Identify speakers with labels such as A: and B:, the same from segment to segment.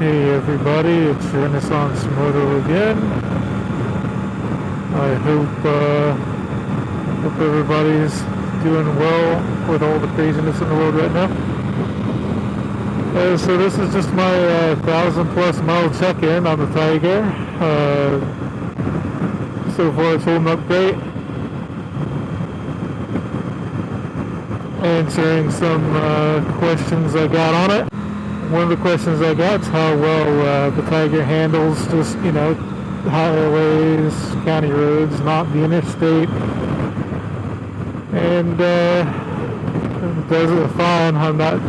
A: Hey everybody, it's Renaissance Moto again. I hope everybody's doing well with all the craziness in the world right now. So this is just my 1,000+ mile check-in on the Tiger. So far it's holding up great. Answering some questions I got on it. One of the questions I got is how well the Tiger handles just, highways, county roads, not the interstate. And does it fine. I'm not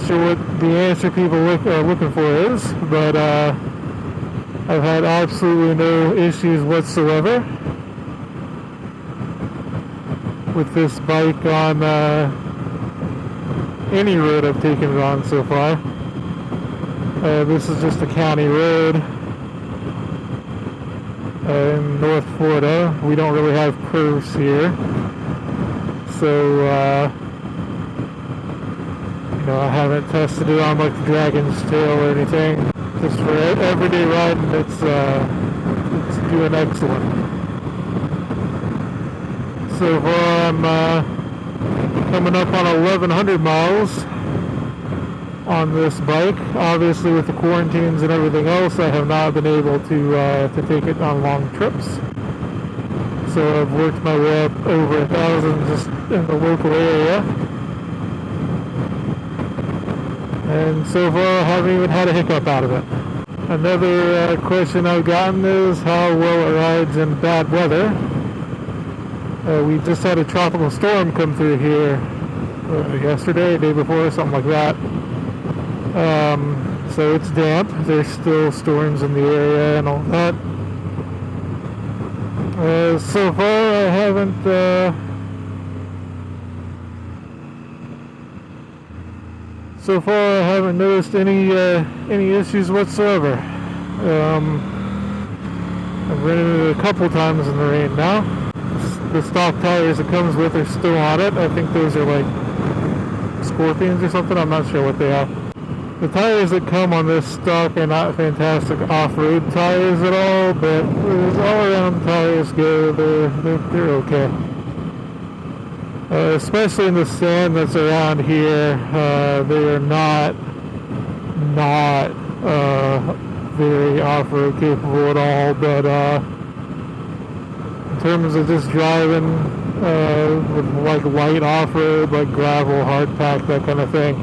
A: sure what the answer people are looking for is, but I've had absolutely no issues whatsoever with this bike on any road I've taken it on so far. This is just a county road in North Florida. We don't really have curves here, so I haven't tested it on like the Dragon's Tail or anything. Just for everyday riding, it's doing excellent. So far I'm coming up on 1,100 miles on this bike. Obviously with the quarantines and everything else, I have not been able to take it on long trips. So I've worked my way up over 1,000 just in the local area. And so far I haven't even had a hiccup out of it. Another question I've gotten is how well it rides in bad weather. We just had a tropical storm come through here yesterday, day before, something like that. So it's damp. There's still storms in the area and all that. So far I haven't noticed any issues whatsoever. I've ridden it a couple times in the rain now. The stock tires it comes with are still on it. I think those are like Scorpions or something. I'm not sure what they are. The tires that come on this stock are not fantastic off-road tires at all, but as all-around tires go, they're okay. Especially in the sand that's around here, they are not very off-road capable at all, but in terms of just driving with like light off-road, like gravel, hard pack, that kind of thing,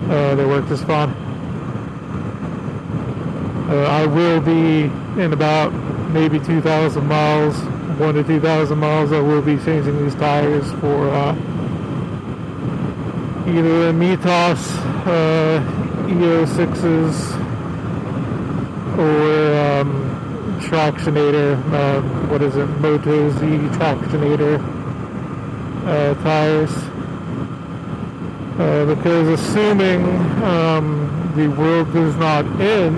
A: they work just fine. I will be in about maybe 2,000 miles, 1 to 2,000 miles, I will be changing these tires for either a Mitas EO6s or Tractionator, Moto Z Tractionator tires, because assuming the world does not end,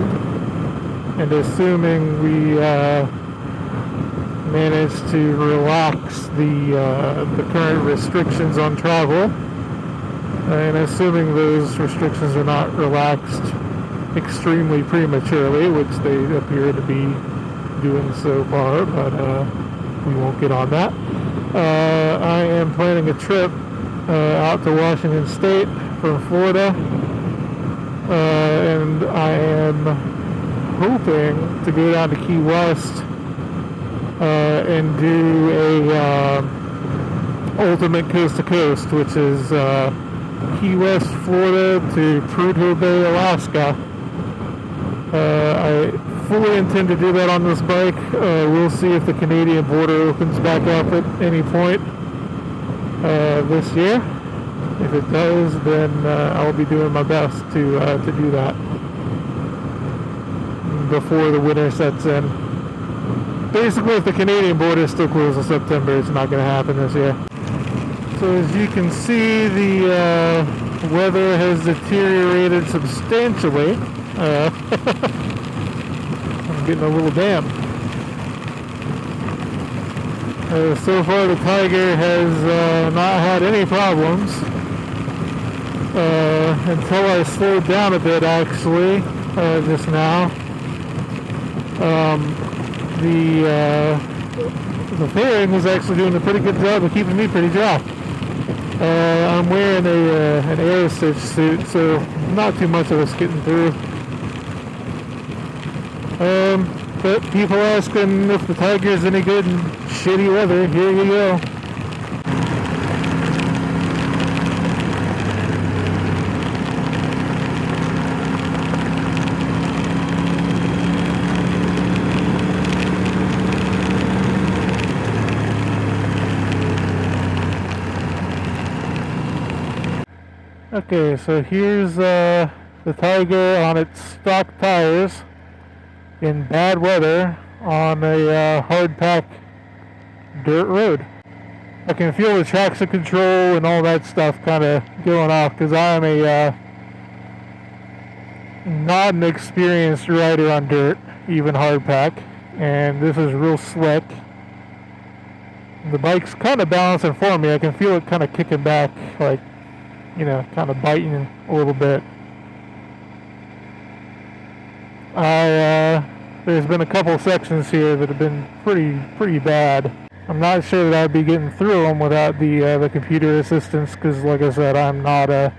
A: and assuming we manage to relax the current restrictions on travel, and assuming those restrictions are not relaxed extremely prematurely, which they appear to be doing so far, but we won't get on that. I am planning a trip out to Washington State from Florida, and I am hoping to go down to Key West and do a ultimate coast to coast, which is Key West, Florida to Prudhoe Bay, Alaska. I fully intend to do that on this bike. We'll see if the Canadian border opens back up at any point this year. If it does, then I'll be doing my best to do that before the winter sets in. Basically, if the Canadian border is still closed in September, it's not going to happen this year. So as you can see, the weather has deteriorated substantially. I'm getting a little damp. So far the Tiger has not had any problems. until I slowed down a bit actually, just now. The fairing was actually doing a pretty good job of keeping me pretty dry. I'm wearing an air stitch suit, so not too much of us getting through. But people asking if the Tiger's any good in shitty weather, here you go. Okay, so here's the Tiger on its stock tires in bad weather on a hard pack dirt road. I can feel the traction control and all that stuff kind of going off because I am a not an experienced rider on dirt, even hard pack, and this is real slick. The bike's kind of balancing for me. I can feel it kind of kicking back, like, you know, kind of biting a little bit. There's been a couple sections here that have been pretty bad. I'm not sure that I'd be getting through them without the computer assistance, because like I said, I'm not a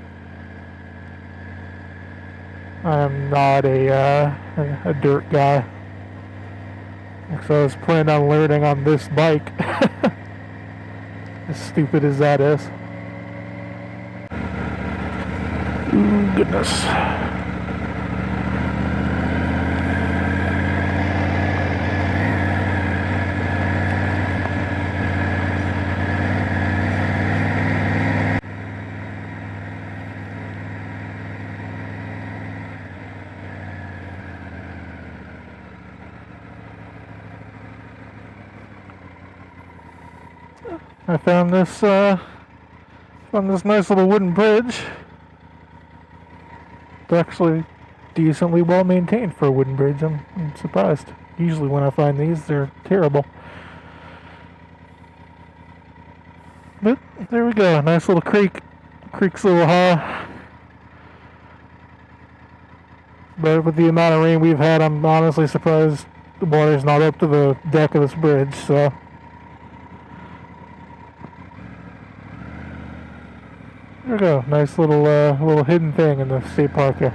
A: dirt guy. So I was planning on learning on this bike. As stupid as that is. Ooh, goodness. I found this nice little wooden bridge. It's actually decently well maintained for a wooden bridge. I'm surprised. Usually when I find these, they're terrible. But there we go. Nice little creek. Creek's a little high. But with the amount of rain we've had, I'm honestly surprised the water's not up to the deck of this bridge. So there we go. Nice little hidden thing in the state park here.